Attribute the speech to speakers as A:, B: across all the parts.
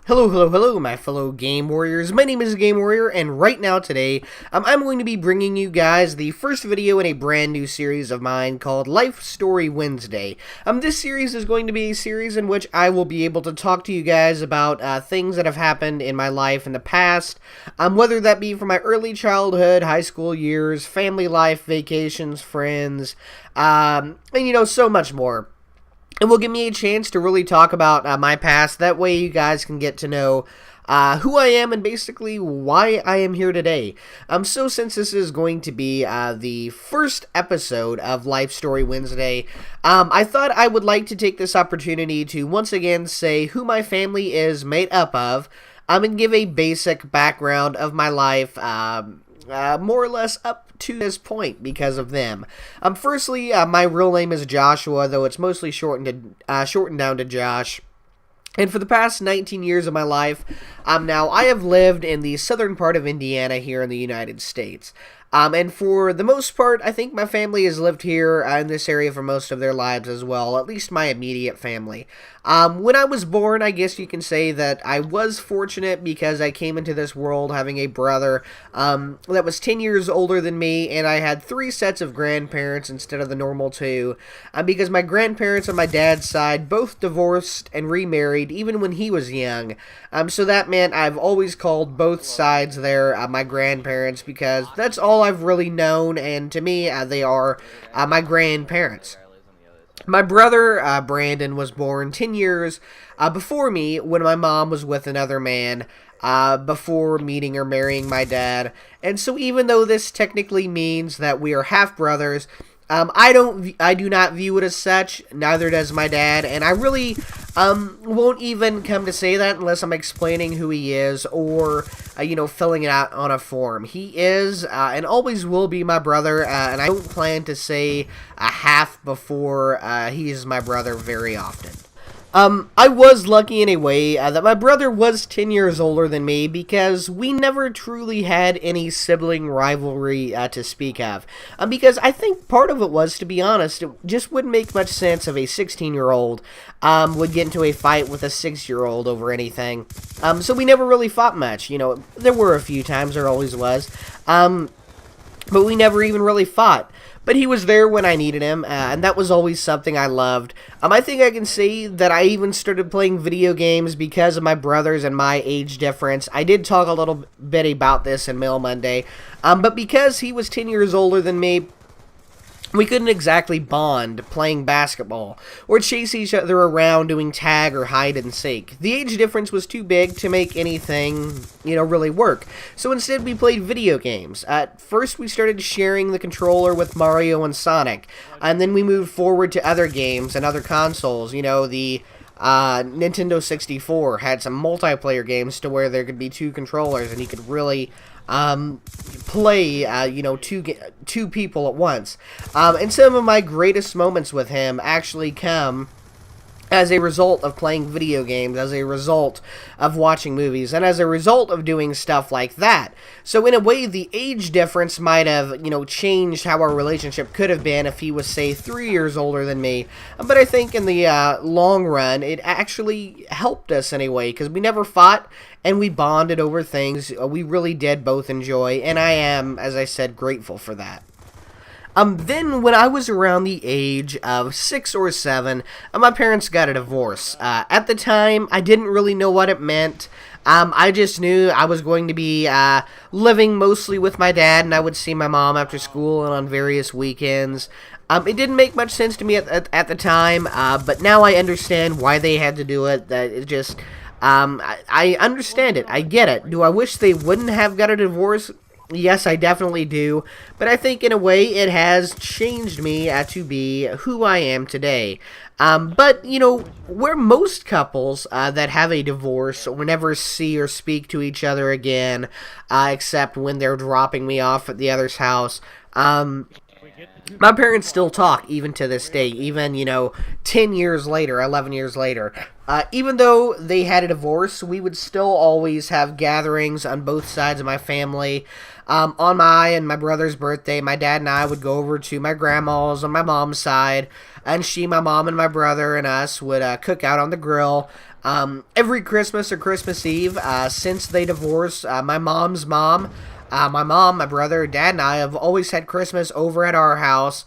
A: Hello, my fellow Game Warriors. My name is TheGameWarrior, and right now today, I'm going to be bringing you guys the first video in a brand new series of mine called Life Story Wednesday. This series is going to be a series in which I will be able to talk to you guys about things that have happened in my life in the past, whether that be from my early childhood, high school years, family life, vacations, friends, and so much more. It will give me a chance to really talk about my past. That way you guys can get to know who I am and basically why I am here today. So since this is going to be the first episode of Life Story Wednesday, I thought I would like to take this opportunity to once again say who my family is made up of, and give a basic background of my life, more or less up to this point because of them. Firstly, my real name is Joshua, though it's mostly shortened down to Josh. And for the past 19 years of my life, now I have lived in the southern part of Indiana here in the United States. And for the most part, I think my family has lived here in this area for most of their lives as well, at least my immediate family. When I was born, I guess you can say that I was fortunate because I came into this world having a brother that was 10 years older than me, and I had 3 sets of grandparents instead of the normal 2, because my grandparents on my dad's side both divorced and remarried even when he was young. So that meant I've always called both sides there my grandparents because that's all I've really known, and to me, they are my grandparents. My brother, Brandon, was born 10 years before me when my mom was with another man before meeting or marrying my dad. And so even though this technically means that we are half-brothers, I do not view it as such, neither does my dad, and I really won't even come to say that unless I'm explaining who he is or, filling it out on a form. He is and always will be my brother, and I don't plan to say a half before he is my brother very often. I was lucky in a way that my brother was 10 years older than me because we never truly had any sibling rivalry to speak of. Because I think part of it was, to be honest, it just wouldn't make much sense if a 16-year-old would get into a fight with a 6-year-old over anything. So we never really fought much. There were a few times, there always was. But we never even really fought. But he was there when I needed him, and that was always something I loved. I think I can say that I even started playing video games because of my brothers and my age difference. I did talk a little bit about this in Mail Monday, but because he was 10 years older than me, we couldn't exactly bond playing basketball or chase each other around doing tag or hide and seek. The age difference was too big to make anything, really work. So instead we played video games. At first we started sharing the controller with Mario and Sonic, and then we moved forward to other games and other consoles. The Nintendo 64 had some multiplayer games to where there could be 2 controllers and you could really play, two people at once. And some of my greatest moments with him actually come as a result of playing video games, as a result of watching movies, and as a result of doing stuff like that. So in a way, the age difference might have, changed how our relationship could have been if he was, say, 3 years older than me. But I think in the long run, it actually helped us anyway, because we never fought, and we bonded over things we really did both enjoy, and I am, as I said, grateful for that. Then, when I was around the age of 6 or 7, my parents got a divorce. At the time, I didn't really know what it meant. I just knew I was going to be living mostly with my dad, and I would see my mom after school and on various weekends. It didn't make much sense to me at the time, but now I understand why they had to do it. That it just, I understand it. I get it. Do I wish they wouldn't have got a divorce? Yes, I definitely do, but I think in a way it has changed me to be who I am today. But, where most couples that have a divorce will never see or speak to each other again, except when they're dropping me off at the other's house, my parents still talk, even to this day, even, 10 years later, 11 years later. Even though they had a divorce, we would still always have gatherings on both sides of my family. On my and my brother's birthday, my dad and I would go over to my grandma's on my mom's side, and my mom, and my brother and us would cook out on the grill. Every Christmas or Christmas Eve, since they divorced, my mom's mom, my brother, dad, and I have always had Christmas over at our house.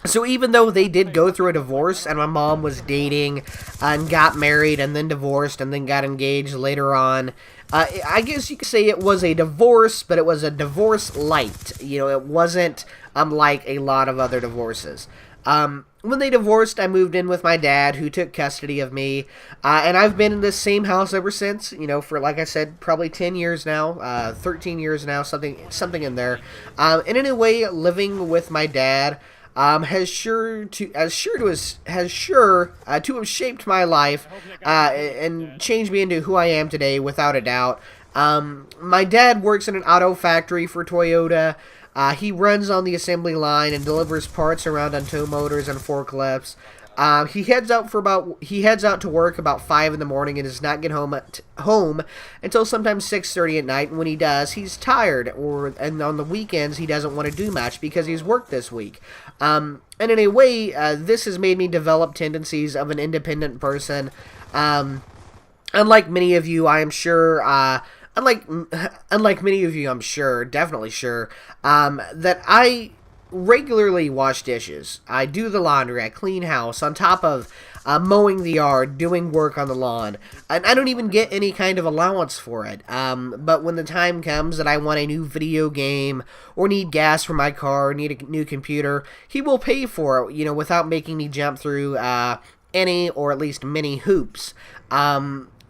A: So even though they did go through a divorce, and my mom was dating and got married and then divorced and then got engaged later on, I guess you could say it was a divorce, but it was a divorce light. You know, it wasn't like a lot of other divorces. When they divorced, I moved in with my dad, who took custody of me, and I've been in this same house ever since, you know, for, like I said, probably 10 years now, 13 years now, something in there. And in a way, living with my dad has sure to have shaped my life and changed me into who I am today, without a doubt. My dad works in an auto factory for Toyota. He runs on the assembly line and delivers parts around on tow motors and forklifts. He heads out to work about 5 in the morning and does not get home until sometimes 6:30 at night. And when he does, he's tired, and on the weekends he doesn't want to do much because he's worked this week. And in a way, this has made me develop tendencies of an independent person. Unlike many of you, I am sure. Unlike many of you, I'm sure, definitely sure, that I regularly wash dishes. I do the laundry. I clean house on top of mowing the yard, doing work on the lawn. And I don't even get any kind of allowance for it. But when the time comes that I want a new video game, or need gas for my car, or need a new computer, he will pay for it, you know, without making me jump through any, or at least many hoops.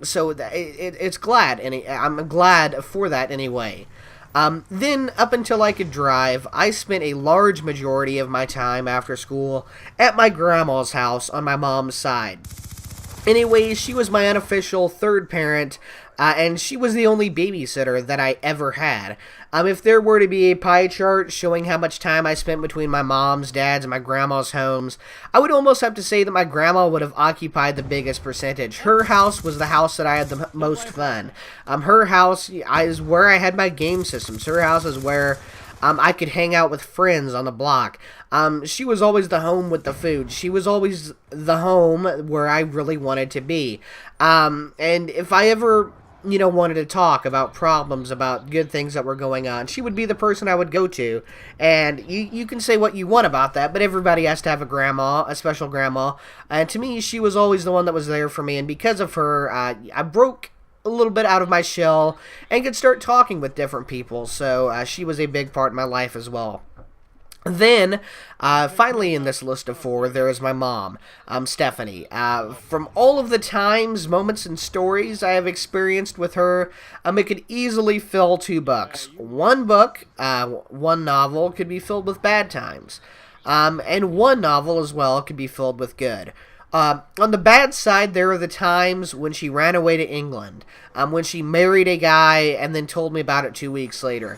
A: So it's glad, and I'm glad for that anyway. Then, up until I could drive, I spent a large majority of my time after school at my grandma's house on my mom's side. Anyway, she was my unofficial third parent, and she was the only babysitter that I ever had. If there were to be a pie chart showing how much time I spent between my mom's, dad's, and my grandma's homes, I would almost have to say that my grandma would have occupied the biggest percentage. Her house was the house that I had the most fun. Her house is where I had my game systems. Her house is where I could hang out with friends on the block. She was always the home with the food. She was always the home where I really wanted to be. And if I ever, you know, wanted to talk about problems, about good things that were going on, she would be the person I would go to. And you can say what you want about that, but everybody has to have a grandma, a special grandma. And to me, she was always the one that was there for me. And because of her, I broke a little bit out of my shell and could start talking with different people. So she was a big part in my life as well. Then, finally in this list of 4, there is my mom, Stephanie. From all of the times, moments, and stories I have experienced with her, it could easily fill 2 books. One book, one novel, could be filled with bad times. And one novel as well could be filled with good. On the bad side, there are the times when she ran away to England, when she married a guy and then told me about it 2 weeks later.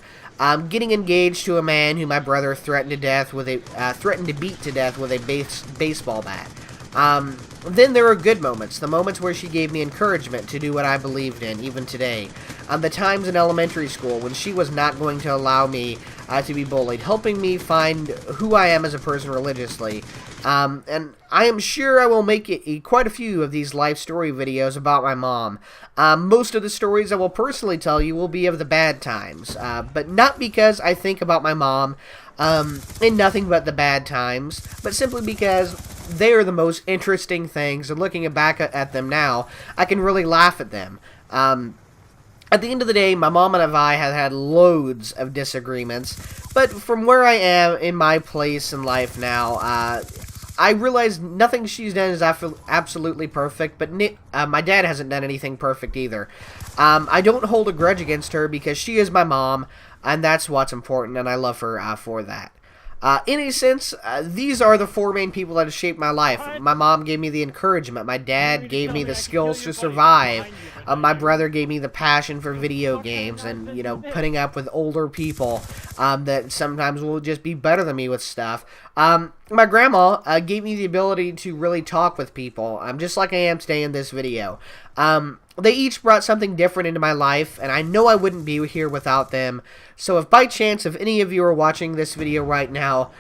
A: Getting engaged to a man who my brother threatened to beat to death with a baseball bat. Then there are good moments, the moments where she gave me encouragement to do what I believed in, even today. The times in elementary school when she was not going to allow me to be bullied, helping me find who I am as a person religiously. And I am sure I will make quite a few of these life story videos about my mom. Most of the stories I will personally tell you will be of the bad times, but not because I think about my mom in nothing but the bad times, but simply because they are the most interesting things, and looking back at them now, I can really laugh at them. At the end of the day, my mom and I have had loads of disagreements, but from where I am in my place in life now, I realize nothing she's done is absolutely perfect, but my dad hasn't done anything perfect either. I don't hold a grudge against her because she is my mom, and that's what's important, and I love her for that. In a sense, these are the 4 main people that have shaped my life. My mom gave me the encouragement. My dad gave me the skills to survive. My brother gave me the passion for video games and, you know, putting up with older people. that sometimes will just be better than me with stuff. My grandma gave me the ability to really talk with people, just like I am today in this video. They each brought something different into my life, and I know I wouldn't be here without them. So if by chance, if any of you are watching this video right now,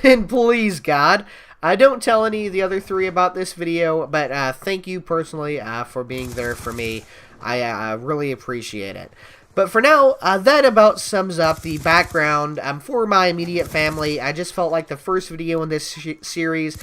A: then please, God, don't tell any of the other three about this video, but thank you personally for being there for me. I really appreciate it. But for now, that about sums up the background for my immediate family. I just felt like the first video in this series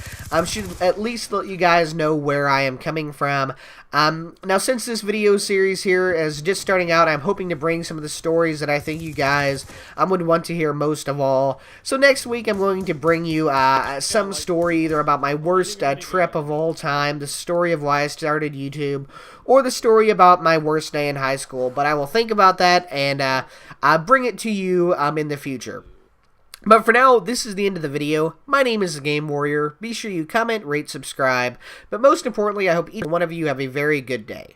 A: should at least let you guys know where I am coming from. Now, since this video series here is just starting out, I'm hoping to bring some of the stories that I think you guys would want to hear most of all. So next week, I'm going to bring you some story either about my worst trip of all time, the story of why I started YouTube, or the story about my worst day in high school. But I will think about that and bring it to you in the future. But for now, this is the end of the video. My name is TheGameWarrior. Be sure you comment, rate, subscribe. But most importantly, I hope each one of you have a very good day.